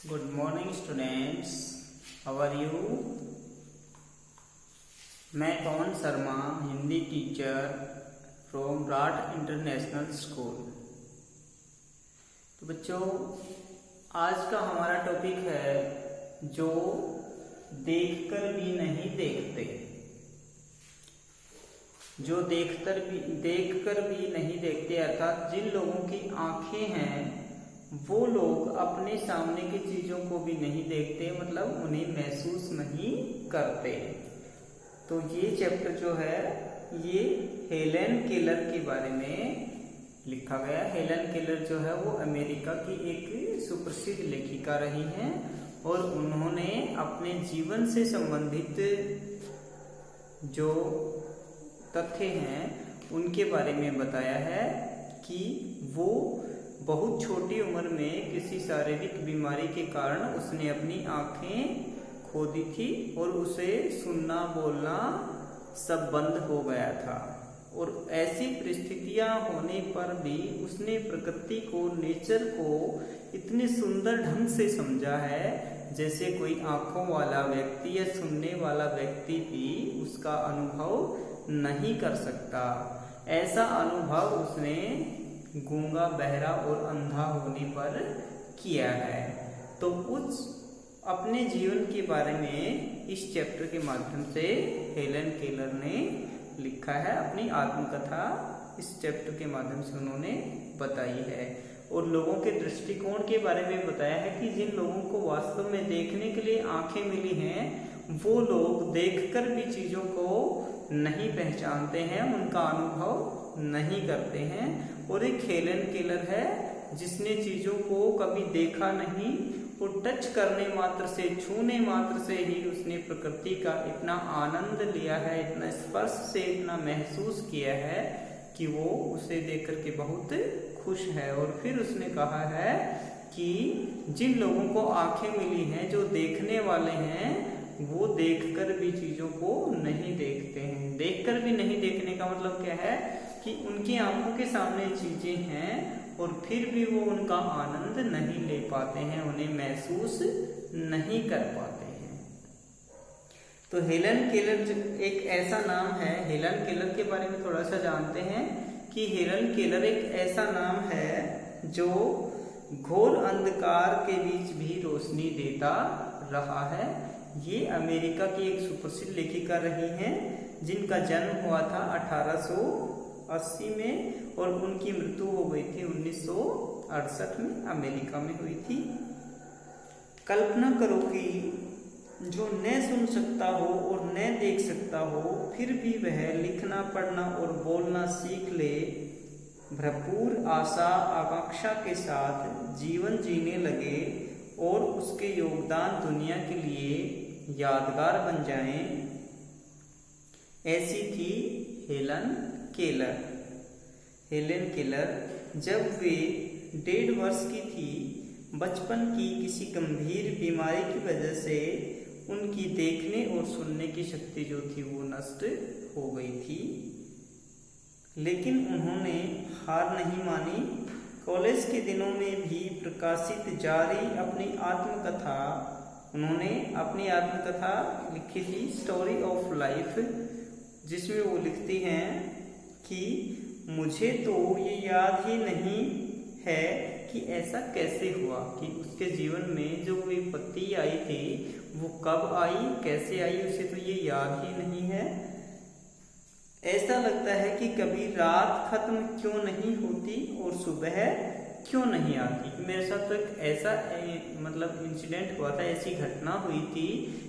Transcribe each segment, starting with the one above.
Good morning students, how are you? मैं Pawan Sharma, Hindi teacher from राट international school. तो बच्चों, आज का हमारा टॉपिक है जो देखकर भी नहीं देखते। जो देखकर भी नहीं देखते अर्थात जिन लोगों की आंखें हैं वो लोग अपने सामने की चीजों को भी नहीं देखते, मतलब उन्हें महसूस नहीं करते। तो ये चैप्टर जो है ये हेलेन केलर के बारे में लिखा गया। हेलेन केलर जो है वो अमेरिका की एक सुप्रसिद्ध लेखिका रही हैं और उन्होंने अपने जीवन से संबंधित जो तथ्य हैं उनके बारे में बताया है कि वो बहुत छोटी उम्र में किसी शारीरिक बीमारी के कारण उसने अपनी आंखें खो दी थी और उसे सुनना बोलना सब बंद हो गया था। और ऐसी परिस्थितियां होने पर भी उसने प्रकृति को, नेचर को इतने सुंदर ढंग से समझा है जैसे कोई आंखों वाला व्यक्ति या सुनने वाला व्यक्ति भी उसका अनुभव नहीं कर सकता। ऐसा अनुभव उसने गूंगा, बहरा और अंधा होने पर किया है। तो उस अपने जीवन के बारे में इस चैप्टर के माध्यम से हेलेन केलर ने लिखा है। अपनी आत्मकथा इस चैप्टर के माध्यम से उन्होंने बताई है और लोगों के दृष्टिकोण के बारे में बताया है कि जिन लोगों को वास्तव में देखने के लिए आंखें मिली हैं वो लोग देखकर भी चीजों को नहीं पहचानते हैं, उनका अनुभव नहीं करते हैं। और एक हेलेन केलर है जिसने चीजों को कभी देखा नहीं और टच करने मात्र से, छूने मात्र से ही उसने प्रकृति का इतना आनंद लिया है, इतना स्पर्श से इतना महसूस किया है कि वो उसे देख करके बहुत खुश है। और फिर उसने कहा है कि जिन लोगों को आंखें मिली हैं, जो देखने वाले हैं, वो देखकर भी चीजों को नहीं देखते हैं। देखकर भी नहीं देखने का मतलब क्या है कि उनकी आंखों के सामने चीजें हैं और फिर भी वो उनका आनंद नहीं ले पाते हैं, उन्हें महसूस नहीं कर पाते हैं। तो हेलेन केलर एक ऐसा नाम है। हेलेन केलर के बारे में थोड़ा सा जानते हैं कि हेलेन केलर एक ऐसा नाम है जो घोर अंधकार के बीच भी रोशनी देता रहा है। ये अमेरिका की एक सुप्रसिद्ध लेखिका रही हैं जिनका जन्म हुआ था 1880 में और उनकी मृत्यु हो गई थी 1968 में, अमेरिका में हुई थी। कल्पना करो कि जो न सुन सकता हो और न देख सकता हो फिर भी वह लिखना, पढ़ना और बोलना सीख ले, भरपूर आशा आकांक्षा के साथ जीवन जीने लगे और उसके योगदान दुनिया के लिए यादगार बन जाएं, ऐसी थी हेलेन केलर। हेलेन केलर जब वे 1.5 वर्ष की थी, बचपन की किसी गंभीर बीमारी की वजह से उनकी देखने और सुनने की शक्ति जो थी वो नष्ट हो गई थी। लेकिन उन्होंने हार नहीं मानी। कॉलेज के दिनों में भी प्रकाशित जारी उन्होंने अपनी आत्मकथा लिखी थी, स्टोरी ऑफ लाइफ, जिसमें वो लिखती हैं कि मुझे तो ये याद ही नहीं है कि ऐसा कैसे हुआ कि उसके जीवन में जो विपत्ति आई थी वो कब आई, कैसे आई, उसे तो ये याद ही नहीं है। ऐसा लगता है कि कभी रात खत्म क्यों नहीं होती और सुबह क्यों नहीं आती। मेरे साथ तो एक ऐसा इंसिडेंट हुआ था, ऐसी घटना हुई थी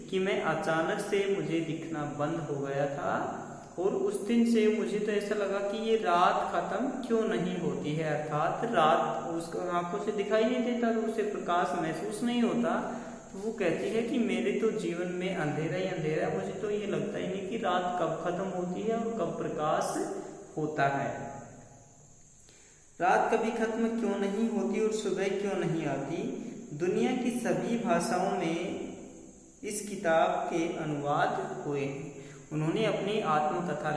कि मैं अचानक से मुझे दिखना बंद हो गया था और उस दिन से मुझे तो ऐसा लगा कि ये रात खत्म क्यों नहीं होती है, अर्थात रात उसको आंखों से दिखाई नहीं देता तो उसे प्रकाश महसूस नहीं होता। तो वो कहती है कि मेरे तो जीवन में अंधेरा ही अंधेरा, मुझे तो ये लगता ही नहीं कि रात कब खत्म होती है और कब प्रकाश होता है। रात कभी खत्म क्यों नहीं होती और सुबह क्यों नहीं आती। दुनिया की सभी भाषाओं में इस किताब के अनुवाद हुए हैं। उन्होंने अपनी आत्मकथा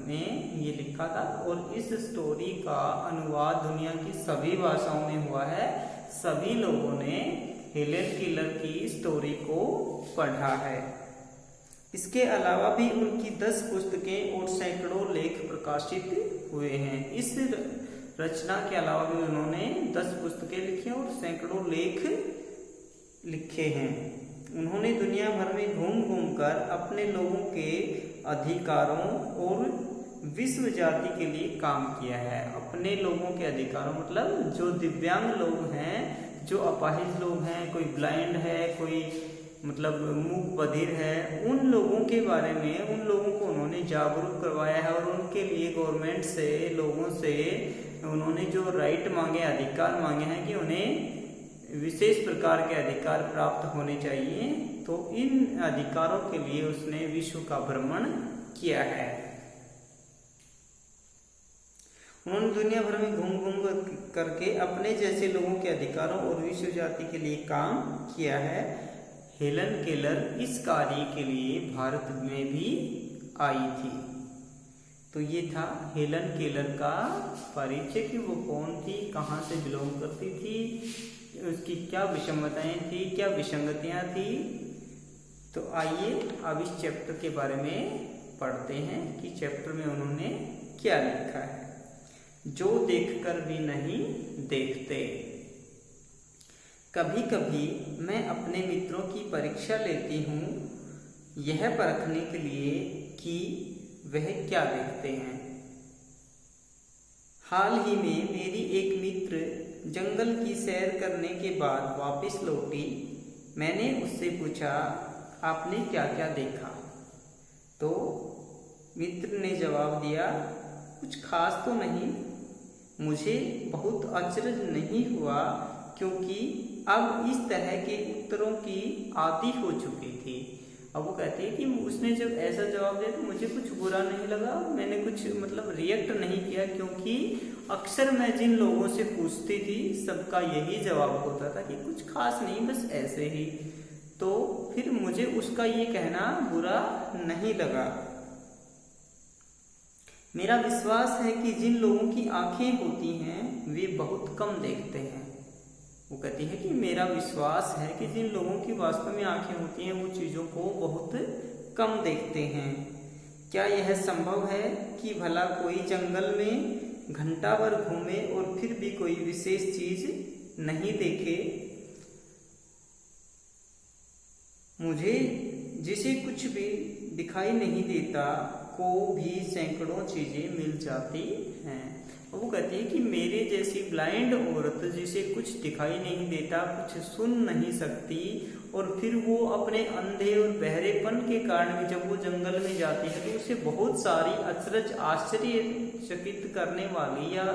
में ये लिखा था और इस स्टोरी का अनुवाद दुनिया की सभी भाषाओं में हुआ है। सभी लोगों ने हेलेन केलर की स्टोरी को पढ़ा है। इसके अलावा भी उनकी 10 पुस्तकें और सैकड़ों लेख प्रकाशित हुए हैं। इस रचना के अलावा भी उन्होंने 10 पुस्तकें लिखी और सैकड़ों लेख लिखे हैं। उन्होंने दुनिया भर में घूम घूम कर अपने लोगों के अधिकारों और विश्व जाति के लिए काम किया है। अपने लोगों के अधिकारों मतलब जो दिव्यांग लोग हैं, जो अपाहिज लोग हैं, कोई ब्लाइंड है, कोई मतलब मूक बधिर है, उन लोगों के बारे में उन लोगों को उन्होंने जागरूक करवाया है और उनके लिए गवर्नमेंट से, लोगों से उन्होंने जो राइट मांगे, अधिकार मांगे हैं कि उन्हें विशेष प्रकार के अधिकार प्राप्त होने चाहिए। तो इन अधिकारों के लिए उसने विश्व का भ्रमण किया है। उन्होंने दुनिया भर में घूम घूम करके अपने जैसे लोगों के अधिकारों और विश्व जाति के लिए काम किया है। हेलन केलर इस कार्य के लिए भारत में भी आई थी। तो ये था हेलन केलर का परिचय कि वो कौन थी, कहाँ से बिलोंग करती थी, उसकी क्या विषमताएं थी, क्या विसंगतियां थी। तो आइए अब इस चैप्टर के बारे में पढ़ते हैं कि चैप्टर में उन्होंने क्या लिखा है। जो देखकर भी नहीं देखते। कभी कभी मैं अपने मित्रों की परीक्षा लेती हूँ यह परखने के लिए कि वह क्या देखते हैं। हाल ही में मेरी एक मित्र जंगल की सैर करने के बाद वापस लौटी। मैंने उससे पूछा, आपने क्या क्या देखा? तो मित्र ने जवाब दिया, कुछ खास तो नहीं। मुझे बहुत अचरज नहीं हुआ क्योंकि अब इस तरह के उत्तरों की आदी हो चुकी थी। अब वो कहते हैं कि उसने जब ऐसा जवाब दिया तो मुझे कुछ बुरा नहीं लगा, मैंने कुछ मतलब रिएक्ट नहीं किया, क्योंकि अक्सर मैं जिन लोगों से पूछती थी सबका यही जवाब होता था कि कुछ खास नहीं, बस ऐसे ही। तो फिर मुझे उसका ये कहना बुरा नहीं लगा। मेरा विश्वास है कि जिन लोगों की आंखें होती हैं वे बहुत कम देखते हैं। वो कहती है कि मेरा विश्वास है कि जिन लोगों की वास्तव में आंखें होती हैं वो चीज़ों को बहुत कम देखते हैं। क्या यह संभव है कि भला कोई जंगल में घंटा भर घूमे और फिर भी कोई विशेष चीज नहीं देखे? मुझे जिसे कुछ भी दिखाई नहीं देता को भी सैकड़ों चीजें मिल जाती हैं। और वो कहती है कि मेरे जैसी ब्लाइंड औरत जिसे कुछ दिखाई नहीं देता, कुछ सुन नहीं सकती, और फिर वो अपने अंधे और बहरेपन के कारण भी जब वो जंगल में जाती है तो उसे बहुत सारी अचरज आश्चर्यचकित करने वाली या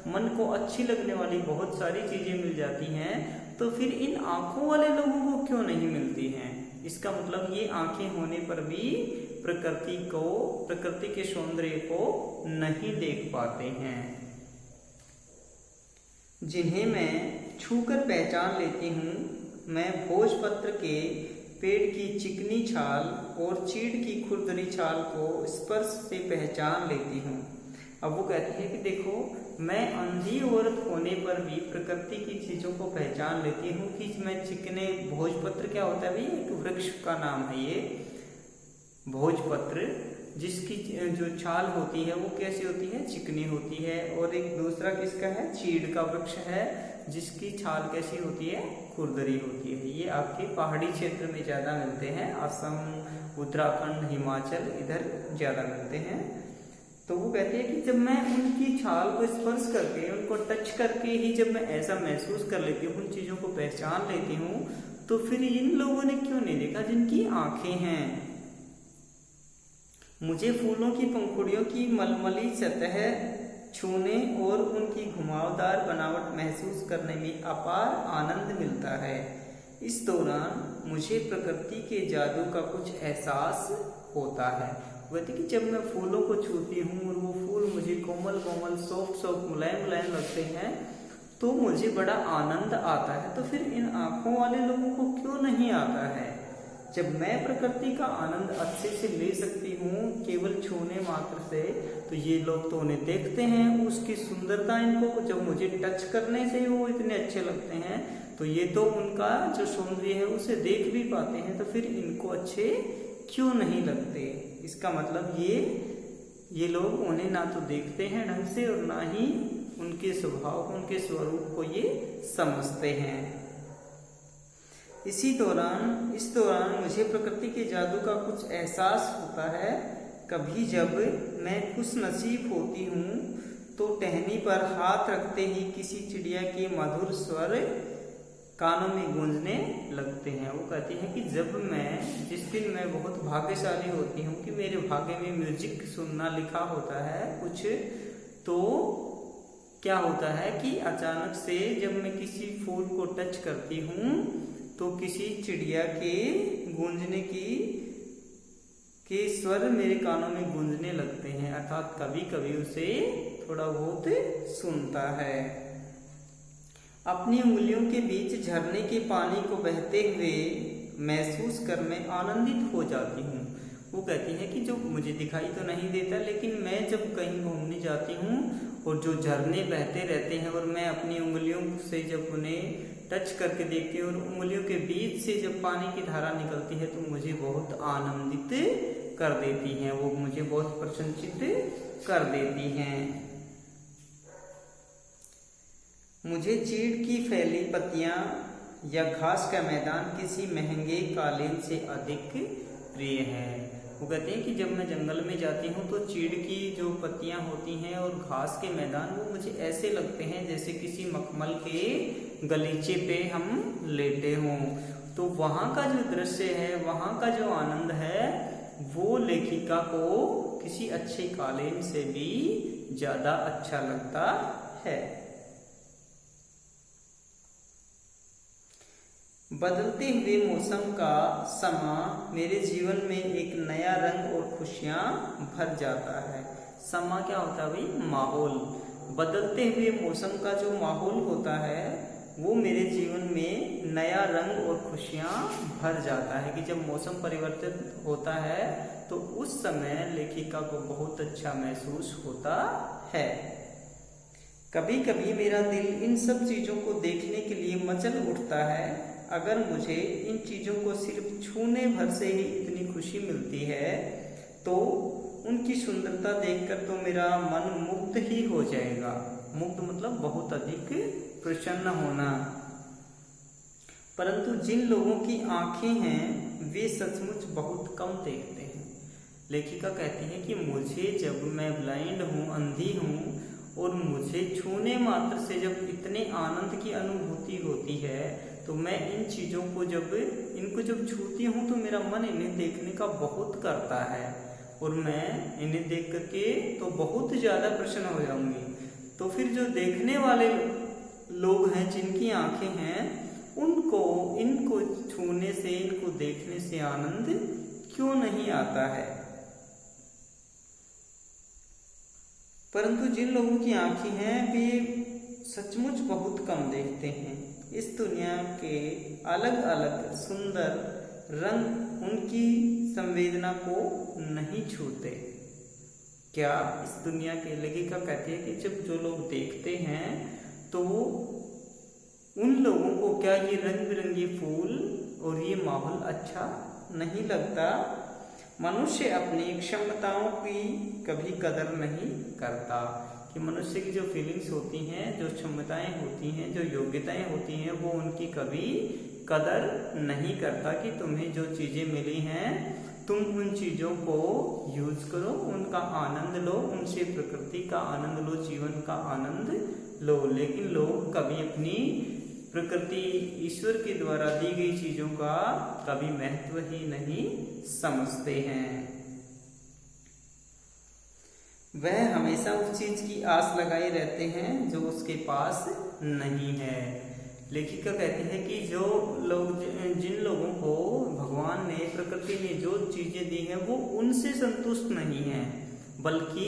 मन को अच्छी लगने वाली बहुत सारी चीजें मिल जाती हैं। तो फिर इन आंखों वाले लोगों को क्यों नहीं मिलती हैं? इसका मतलब ये आंखें होने पर भी प्रकृति के सौंदर्य को नहीं देख पाते हैं, जिन्हें मैं छूकर पहचान लेती हूँ। मैं भोजपत्र के पेड़ की चिकनी छाल और चीड़ की खुरदरी छाल को स्पर्श से पहचान लेती हूँ। अब वो कहती है कि देखो, मैं अंधी औरत होने पर भी प्रकृति की चीजों को पहचान लेती हूँ कि मैं चिकने भोजपत्र क्या होता है भाई, एक वृक्ष का नाम है ये भोजपत्र, जिसकी जो छाल होती है वो कैसी होती है, चिकनी होती है। और एक दूसरा किसका है, चीड़ का वृक्ष है जिसकी छाल कैसी होती है, खुरदरी होती है। ये आपके पहाड़ी क्षेत्र में ज्यादा मिलते हैं, असम, उत्तराखंड, हिमाचल, इधर ज्यादा मिलते हैं। तो वो कहते हैं कि जब मैं उनकी छाल को स्पर्श करके, उनको टच करके ही जब मैं ऐसा महसूस कर लेती हूँ, उन चीजों को पहचान लेती हूँ, तो फिर इन लोगों ने क्यों नहीं देखा जिनकी आंखें हैं? मुझे फूलों की पंखुड़ियों की मलमली सतह छूने और उनकी घुमावदार बनावट महसूस करने में अपार आनंद मिलता है। इस दौरान मुझे प्रकृति के जादू का कुछ एहसास होता है। कहते कि जब मैं फूलों को छूती हूँ और वो फूल मुझे कोमल कोमल, सॉफ्ट सॉफ्ट, मुलायम मुलायम लगते हैं, तो मुझे बड़ा आनंद आता है। तो फिर इन आंखों वाले लोगों को क्यों नहीं आता है? जब मैं प्रकृति का आनंद अच्छे से ले सकती हूँ केवल छूने मात्र से, तो ये लोग तो उन्हें देखते हैं, उसकी सुंदरता इनको जब मुझे टच करने से वो इतने अच्छे लगते हैं, तो ये तो उनका जो सौंदर्य है उसे देख भी पाते हैं, तो फिर इनको अच्छे क्यों नहीं लगते? इसका मतलब ये लोग उन्हें ना तो देखते हैं ढंग से और ना ही उनके स्वभाव को, उनके स्वरूप को ये समझते हैं। इस दौरान मुझे प्रकृति के जादू का कुछ एहसास होता है। कभी जब मैं खुशनसीब होती हूँ तो टहनी पर हाथ रखते ही किसी चिड़िया के मधुर स्वर कानों में गूंजने लगते हैं। वो कहती है कि जिस दिन मैं बहुत भाग्यशाली होती हूँ कि मेरे भाग्य में म्यूजिक सुनना लिखा होता है कुछ, तो क्या होता है कि अचानक से जब मैं किसी फूल को टच करती हूँ तो किसी चिड़िया के गूंजने के स्वर मेरे कानों में गूंजने लगते हैं, अर्थात कभी कभी उसे थोड़ा बहुत सुनता है। अपनी उंगलियों के बीच झरने के पानी को बहते हुए महसूस कर मैं आनंदित हो जाती हूँ। वो कहती है कि जो मुझे दिखाई तो नहीं देता, लेकिन मैं जब कहीं घूमने जाती हूँ और जो झरने बहते रहते हैं और मैं अपनी उंगलियों से जब उन्हें टच करके देखती हूँ और उंगलियों के बीच से जब पानी की धारा निकलती है तो मुझे बहुत आनंदित कर देती हैं, वो मुझे बहुत प्रसन्नचित्त कर देती हैं। मुझे चीड़ की फैली पत्तियां या घास का मैदान किसी महंगे कालीन से अधिक प्रिय है। वो कहते हैं कि जब मैं जंगल में जाती हूँ तो चीड़ की जो पत्तियां होती हैं और घास के मैदान वो मुझे ऐसे लगते हैं जैसे किसी मखमल के गलीचे पे हम लेटे हों। तो वहाँ का जो दृश्य है, वहाँ का जो आनंद है, वो लेखिका को किसी अच्छे कालीन से भी ज्यादा अच्छा लगता है। बदलते हुए मौसम का समा मेरे जीवन में एक नया रंग और खुशियां भर जाता है। समा क्या होता है भाई? माहौल। बदलते हुए मौसम का जो माहौल होता है वो मेरे जीवन में नया रंग और खुशियां भर जाता है कि जब मौसम परिवर्तित होता है तो उस समय लेखिका को बहुत अच्छा महसूस होता है। कभी कभी मेरा दिल इन सब चीजों को देखने के लिए मचल उठता है। अगर मुझे इन चीजों को सिर्फ छूने भर से ही इतनी खुशी मिलती है तो उनकी सुंदरता देखकर तो मेरा मन मुग्ध ही हो जाएगा। मुग्ध मतलब बहुत अधिक प्रसन्न होना। परंतु जिन लोगों की आंखें हैं वे सचमुच बहुत कम देखते हैं। लेखिका कहती है कि मुझे, जब मैं ब्लाइंड हूँ, अंधी हूँ, और मुझे छूने मात्र से जब इतने आनंद की अनुभूति होती है तो मैं इन चीजों को इनको जब छूती हूँ तो मेरा मन इन्हें देखने का बहुत करता है और मैं इन्हें देख करके तो बहुत ज्यादा प्रसन्न हो जाऊंगी। तो फिर जो देखने वाले लोग हैं, जिनकी आंखें हैं, इनको छूने से, इनको देखने से आनंद क्यों नहीं आता है? परंतु जिन लोगों की आंखें हैं वे सचमुच बहुत कम देखते हैं। इस दुनिया के अलग अलग सुंदर रंग उनकी संवेदना को नहीं छूते। क्या इस दुनिया के, लेखिका कहती है कि जब जो लोग देखते हैं तो उन लोगों को क्या ये रंग बिरंगे फूल और ये माहौल अच्छा नहीं लगता? मनुष्य अपनी क्षमताओं की कभी कदर नहीं करता कि मनुष्य की जो फीलिंग्स होती हैं, जो क्षमताएं होती हैं, जो योग्यताएं होती हैं, वो उनकी कभी कदर नहीं करता कि तुम्हें जो चीजें मिली हैं तुम उन चीजों को यूज करो, उनका आनंद लो, उनसे प्रकृति का आनंद लो, जीवन का आनंद लो। लेकिन लोग कभी अपनी प्रकृति, ईश्वर के द्वारा दी गई चीजों का कभी महत्व ही नहीं समझते हैं। वह हमेशा उस चीज की आस लगाए रहते हैं जो उसके पास नहीं है। लेखिका कहती है कि जिन लोगों को भगवान ने, प्रकृति ने जो चीजें दी हैं वो उनसे संतुष्ट नहीं है, बल्कि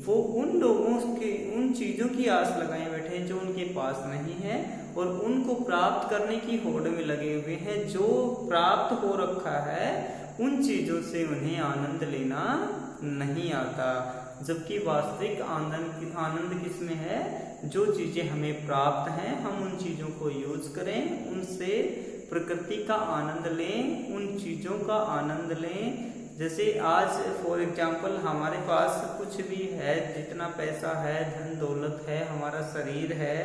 वो उन चीजों की आस लगाए बैठे हैं जो उनके पास नहीं है और उनको प्राप्त करने की होड़ में लगे हुए हैं। जो प्राप्त हो रखा है उन चीजों से उन्हें आनंद लेना नहीं आता, जबकि वास्तविक आनंद किसमें है? जो चीजें हमें प्राप्त हैं हम उन चीजों को यूज करें, उनसे प्रकृति का आनंद लें, उन चीजों का आनंद लें। जैसे आज फॉर एग्जाम्पल हमारे पास कुछ भी है, जितना पैसा है, धन दौलत है, हमारा शरीर है,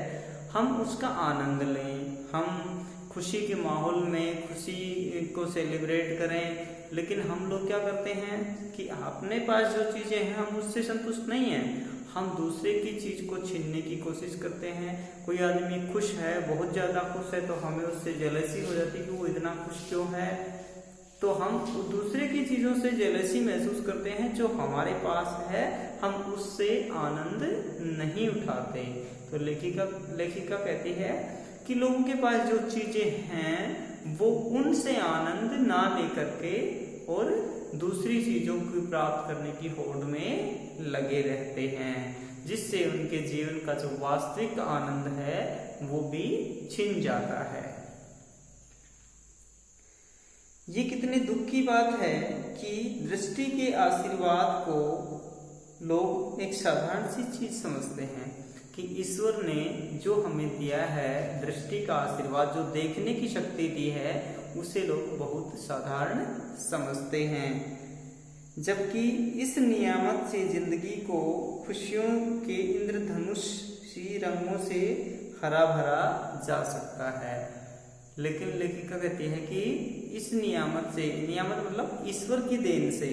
हम उसका आनंद लें, हम खुशी के माहौल में खुशी को सेलिब्रेट करें। लेकिन हम लोग क्या करते हैं कि अपने पास जो चीजें हैं हम उससे संतुष्ट नहीं हैं, हम दूसरे की चीज को छीनने की कोशिश करते हैं। कोई आदमी खुश है, बहुत ज्यादा खुश है, तो हमें उससे जेलसी हो जाती है कि वो इतना खुश क्यों है, तो हम दूसरे की चीजों से जेलसी महसूस करते हैं। जो हमारे पास है हम उससे आनंद नहीं उठाते। तो लेखिका कहती है कि लोगों के पास जो चीजें हैं वो उनसे आनंद ना लेकर के और दूसरी चीजों को प्राप्त करने की होड़ में लगे रहते हैं, जिससे उनके जीवन का जो वास्तविक आनंद है वो भी छिन जाता है। ये कितने दुख की बात है कि दृष्टि के आशीर्वाद को लोग एक साधारण सी चीज समझते हैं कि ईश्वर ने जो हमें दिया है दृष्टि का आशीर्वाद, जो देखने की शक्ति दी है, उसे लोग बहुत साधारण समझते हैं। जबकि इस नियामत से जिंदगी को खुशियों के इंद्रधनुषी रंगों से हरा भरा जा सकता है। लेकिन लेखिका कहती है कि इस नियामत से, नियामत मतलब ईश्वर की देन से,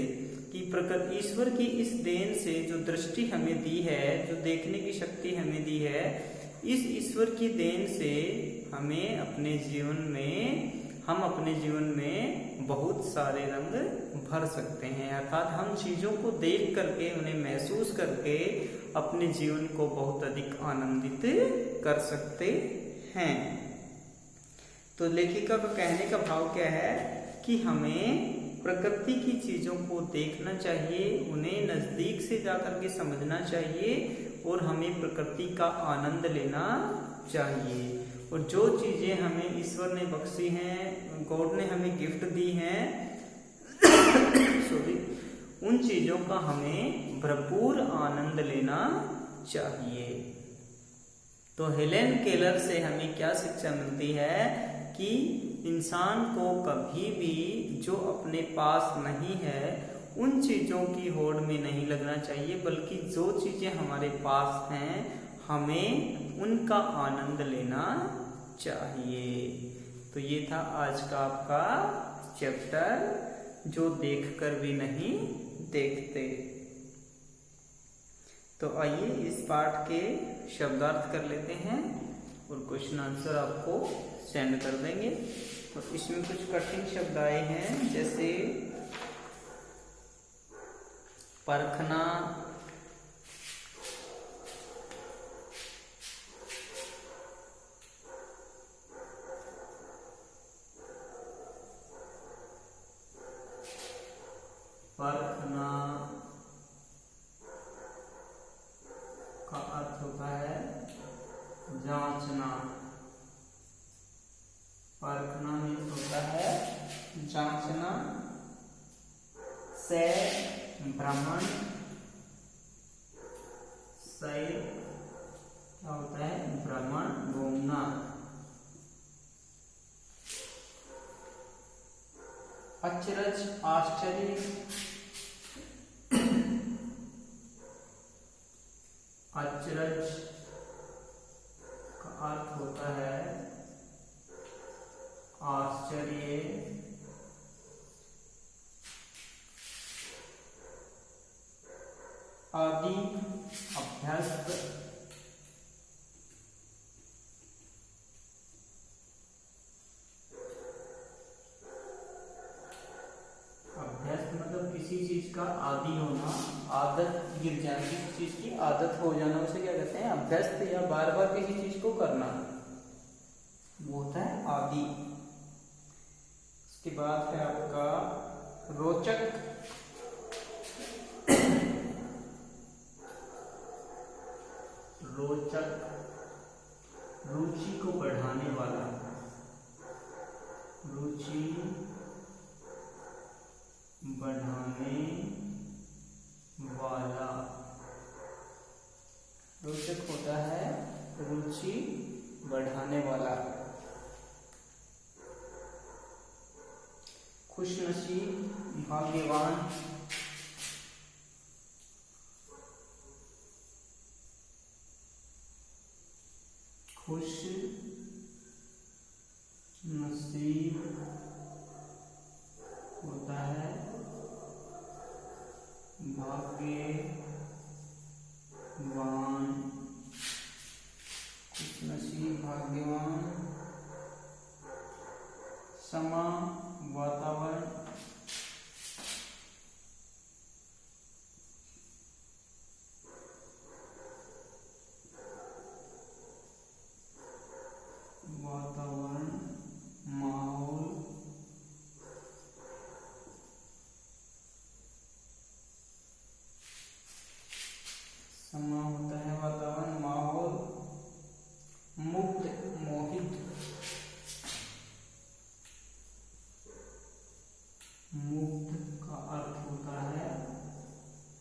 कि प्रकृति ईश्वर की इस देन से जो दृष्टि हमें दी है, जो देखने की शक्ति हमें दी है, इस ईश्वर की देन से हमें अपने जीवन में बहुत सारे रंग भर सकते हैं। अर्थात हम चीजों को देख करके, उन्हें महसूस करके अपने जीवन को बहुत अधिक आनंदित कर सकते हैं। तो लेखिका का कहने का भाव क्या है कि हमें प्रकृति की चीजों को देखना चाहिए, उन्हें नजदीक से जाकर के समझना चाहिए और हमें प्रकृति का आनंद लेना चाहिए। और जो चीजें हमें ईश्वर ने बख्शी हैं, गॉड ने हमें गिफ्ट दी हैं उन चीजों का हमें भरपूर आनंद लेना चाहिए। तो हेलेन केलर से हमें क्या शिक्षा मिलती है कि इंसान को कभी भी जो अपने पास नहीं है उन चीजों की होड़ में नहीं लगना चाहिए, बल्कि जो चीजें हमारे पास हैं हमें उनका आनंद लेना चाहिए। तो ये था आज का आपका चैप्टर, जो देखकर भी नहीं देखते। तो आइए इस पाठ के शब्दार्थ कर लेते हैं और क्वेश्चन आंसर आपको सेंड कर देंगे। तो इसमें कुछ कठिन शब्द आए हैं, जैसे परखना, परखना का अर्थ होता है जांचना। परखना मीन्स होता है जांचना। से भ्रमण, सैर क्या होता है भ्रमण, घूमना। अचरज आश्चर्य, अचरज का अर्थ होता है आश्चर्य। आदि अभ्यस्त, अभ्यस्त मतलब किसी चीज का आदि होना, आदत गिर जाना, किसी चीज की आदत हो जाना, उसे क्या कहते हैं अभ्यस्त, या बार बार किसी चीज को करना, वो होता है आदि। इसके बाद है आपका रोचक, रोचक रुचि को बढ़ाने वाला, रुचि बढ़ाने वाला। रोचक होता है खुशनसीब, भाग्यवान, खुश नसीब होता है, भाग्यवान, खुशनसीब, भाग्यवान, समा, वातावरण, माहौल, समा होता है वातावरण, माहौल, मुक्त, मोहित, मुक्त का अर्थ होता है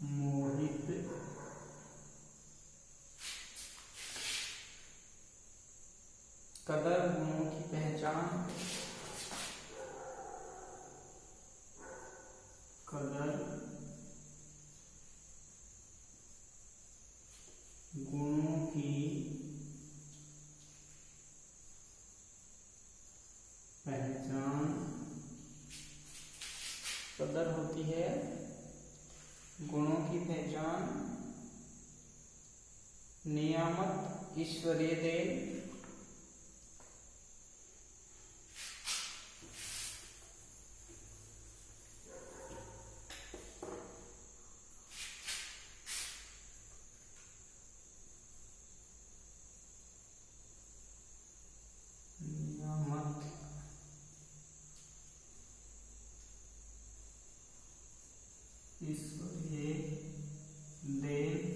मोहित, कदर, गुणों की पहचान, कदर, गुणों की पहचान, कदर होती है गुणों की पहचान, नियामत, ईश्वरीय देन, ईश्वरीय देन,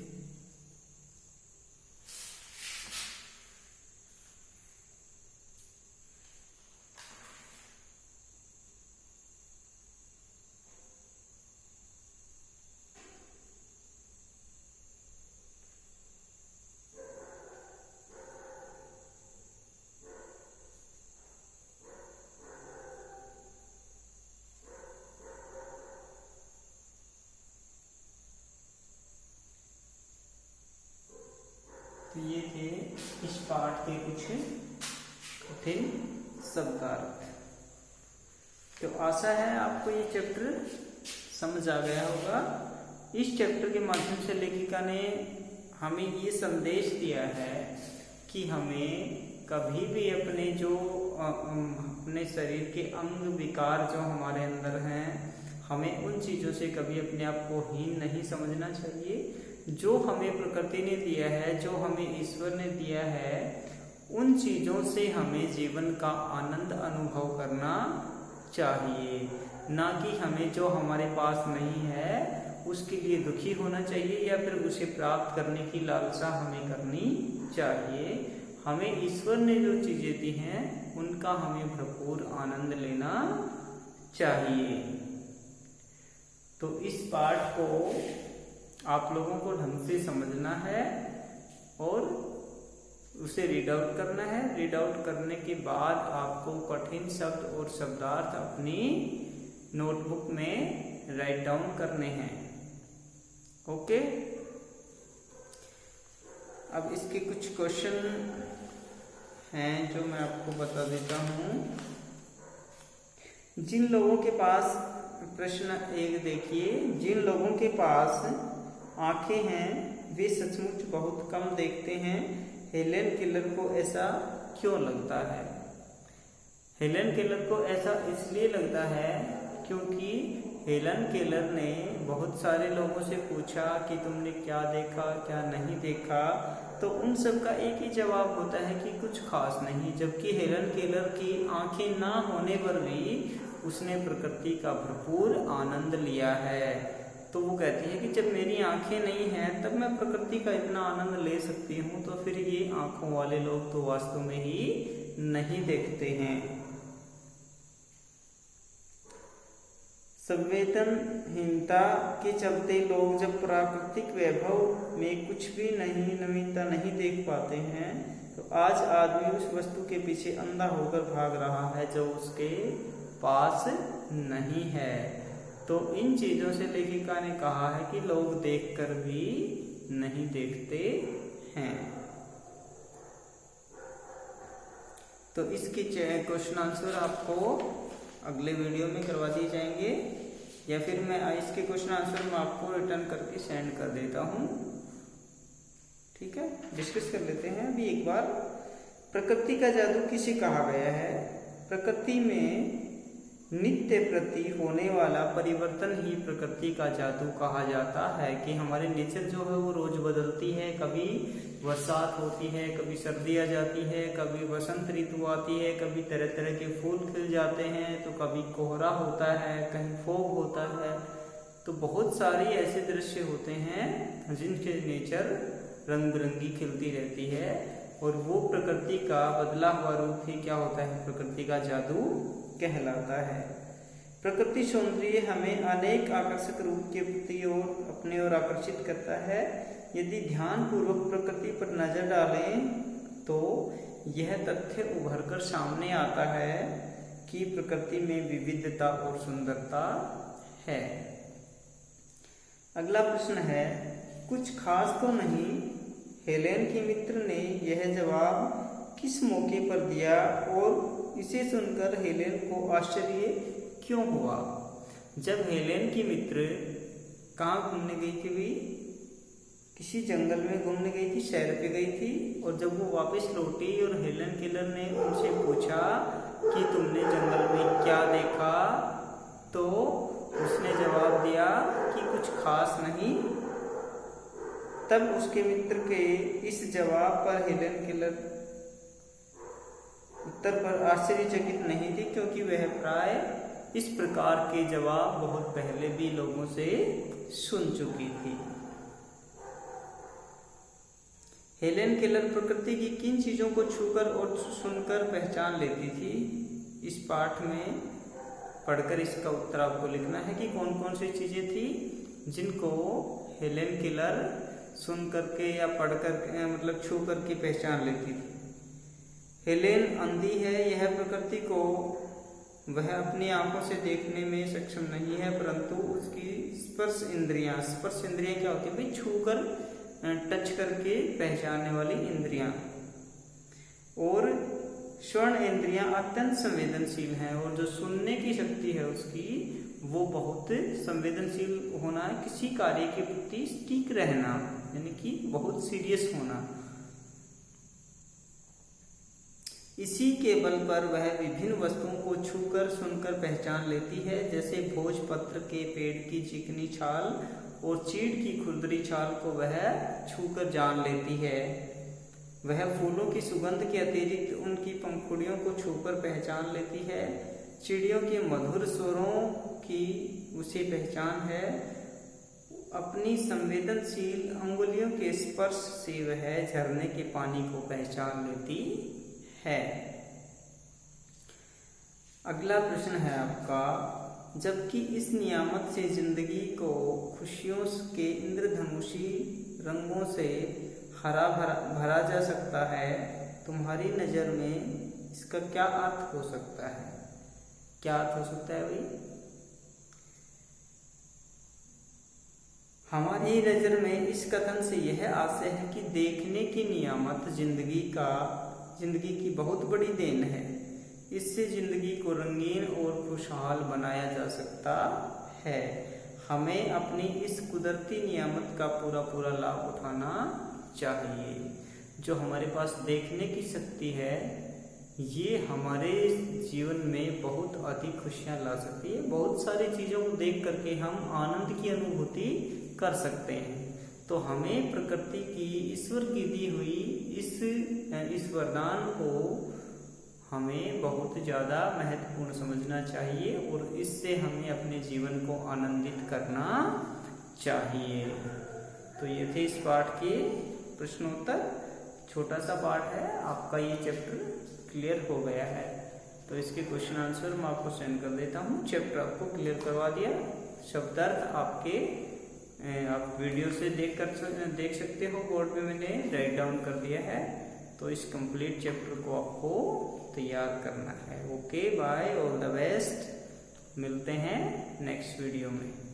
तो ये थे इस पाठ के कुछ कठिन शब्दार्थ। तो आशा है आपको ये चैप्टर समझ आ गया होगा। इस चैप्टर के माध्यम से लेखिका ने हमें ये संदेश दिया है कि हमें कभी भी अपने जो अपने शरीर के अंग विकार जो हमारे अंदर हैं, हमें उन चीज़ों से कभी अपने आप को हीन नहीं समझना चाहिए। जो हमें प्रकृति ने दिया है, जो हमें ईश्वर ने दिया है, उन चीज़ों से हमें जीवन का आनंद अनुभव करना चाहिए, ना कि हमें जो हमारे पास नहीं है उसके लिए दुखी होना चाहिए या फिर उसे प्राप्त करने की लालसा हमें करनी चाहिए। हमें ईश्वर ने जो चीज़ें दी हैं उनका हमें भरपूर आनंद लेना चाहिए। तो इस पाठ को आप लोगों को ढंग से समझना है और उसे रीड आउट करना है। रीड आउट करने के बाद आपको कठिन शब्द और शब्दार्थ अपनी नोटबुक में राइट डाउन करने हैं। ओके, अब इसके कुछ क्वेश्चन हैं जो मैं आपको बता देता हूँ। जिन लोगों के पास, प्रश्न 1 देखिए, जिन लोगों के पास आंखें हैं वे सचमुच बहुत कम देखते हैं। हेलेन केलर को ऐसा क्यों लगता है? हेलेन केलर को ऐसा इसलिए लगता है क्योंकि हेलेन केलर ने बहुत सारे लोगों से पूछा कि तुमने क्या देखा, क्या नहीं देखा, तो उन सब का एक ही जवाब होता है कि कुछ खास नहीं। जबकि हेलेन केलर की आंखें ना होने पर भी उसने प्रकृति का भरपूर आनंद लिया है। तो वो कहती है कि जब मेरी आंखें नहीं हैं तब मैं प्रकृति का इतना आनंद ले सकती हूँ, तो फिर ये आंखों वाले लोग तो वास्तव में ही नहीं देखते हैं। संवेदनहीनता के चलते लोग जब प्राकृतिक वैभव में कुछ भी नवीनता नहीं देख पाते हैं, तो आज आदमी उस वस्तु के पीछे अंधा होकर भाग रहा है जो उसके पास नहीं है। तो इन चीजों से लेखिका ने कहा है कि लोग देखकर भी नहीं देखते हैं। तो इसके क्वेश्चन आंसर आपको अगले वीडियो में करवा दिए जाएंगे, या फिर मैं इसके क्वेश्चन आंसर में आपको रिटर्न करके सेंड कर देता हूँ। ठीक है, डिस्कस कर लेते हैं अभी एक बार। प्रकृति का जादू किसे कहा गया है? प्रकृति में नित्य प्रति होने वाला परिवर्तन ही प्रकृति का जादू कहा जाता है। कि हमारे नेचर जो है वो रोज बदलती है, कभी बरसात होती है, कभी सर्दी आ जाती है, कभी बसंत ऋतु आती है, कभी तरह तरह के फूल खिल जाते हैं, तो कभी कोहरा होता है, कहीं फॉग होता है। तो बहुत सारी ऐसे दृश्य होते हैं जिनके नेचर रंग बिरंगी खिलती रहती है, और वो प्रकृति का बदला हुआ रूप ही क्या होता है? प्रकृति का जादू कहलाता है। प्रकृति सौंदर्य हमें अनेक आकर्षक रूप के प्रति और अपने ओर आकर्षित करता है। यदि ध्यान पूर्वक प्रकृति पर नजर डालें तो यह तथ्य उभर कर सामने आता है कि प्रकृति में विविधता और सुंदरता है। अगला प्रश्न है, कुछ खास तो नहीं? हेलेन के मित्र ने यह जवाब किस मौके पर दिया और इसे सुनकर हेलेन को आश्चर्य क्यों हुआ? जब हेलेन की मित्र कहाँ घूमने गई थी? भी किसी जंगल में घूमने गई थी, सैर पे गई थी, और जब वो वापस लौटी और हेलेन केलर ने उनसे पूछा कि तुमने जंगल में क्या देखा, तो उसने जवाब दिया कि कुछ खास नहीं। तब उसके मित्र के इस जवाब पर हेलेन केलर उत्तर पर आश्चर्यचकित नहीं थी, क्योंकि वह प्राय इस प्रकार के जवाब बहुत पहले भी लोगों से सुन चुकी थी। हेलेन केलर प्रकृति की किन चीजों को छूकर और सुनकर पहचान लेती थी? इस पाठ में पढ़कर इसका उत्तर आपको लिखना है कि कौन कौन सी चीजें थी जिनको हेलेन केलर सुन करके या पढ़ कर मतलब छू करके पहचान लेती थी। हेलेन अंधी है, यह प्रकृति को वह अपनी आंखों से देखने में सक्षम नहीं है, परंतु उसकी स्पर्श इंद्रियां क्या होती है भाई? छूकर टच करके पहचानने वाली इंद्रियां। और श्रवण इंद्रियां अत्यंत संवेदनशील हैं, और जो सुनने की शक्ति है उसकी वो बहुत संवेदनशील होना है, किसी कार्य के प्रति सटीक रहना, यानी कि बहुत सीरियस होना। इसी के बल पर वह विभिन्न वस्तुओं को छूकर सुनकर पहचान लेती है, जैसे भोजपत्र के पेड़ की चिकनी छाल और चीड़ की खुरदरी छाल को वह छूकर जान लेती है। वह फूलों की सुगंध के अतिरिक्त उनकी पंखुड़ियों को छूकर पहचान लेती है। चिड़ियों के मधुर स्वरों की उसे पहचान है। अपनी संवेदनशील अंगुलियों के स्पर्श से वह झरने के पानी को पहचान लेती है। अगला प्रश्न है आपका, जबकि इस नियामत से जिंदगी को खुशियों के इंद्रधनुषी रंगों से भरा जा सकता है, तुम्हारी नजर में इसका क्या अर्थ हो सकता है? क्या अर्थ हो सकता है भाई? हमारी नजर में इस कथन से यह आशय है कि देखने की नियामत जिंदगी की बहुत बड़ी देन है। इससे जिंदगी को रंगीन और खुशहाल बनाया जा सकता है। हमें अपनी इस कुदरती नियामत का पूरा लाभ उठाना चाहिए। जो हमारे पास देखने की शक्ति है, ये हमारे जीवन में बहुत अधिक खुशियाँ ला सकती है। बहुत सारी चीज़ों को देख करके हम आनंद की अनुभूति कर सकते हैं। तो हमें प्रकृति की ईश्वर की दी हुई इस वरदान को हमें बहुत ज़्यादा महत्वपूर्ण समझना चाहिए, और इससे हमें अपने जीवन को आनंदित करना चाहिए। तो ये थे इस पाठ के प्रश्नोत्तर। छोटा सा पाठ है, आपका ये चैप्टर क्लियर हो गया है। तो इसके क्वेश्चन आंसर मैं आपको सेंड कर देता हूँ। चैप्टर आपको क्लियर करवा दिया। शब्दार्थ आप वीडियो से देख सकते हो, बोर्ड पे मैंने राइट डाउन कर दिया है। तो इस कंप्लीट चैप्टर को आपको तैयार करना है। Okay, bye, all the best. मिलते हैं नेक्स्ट वीडियो में।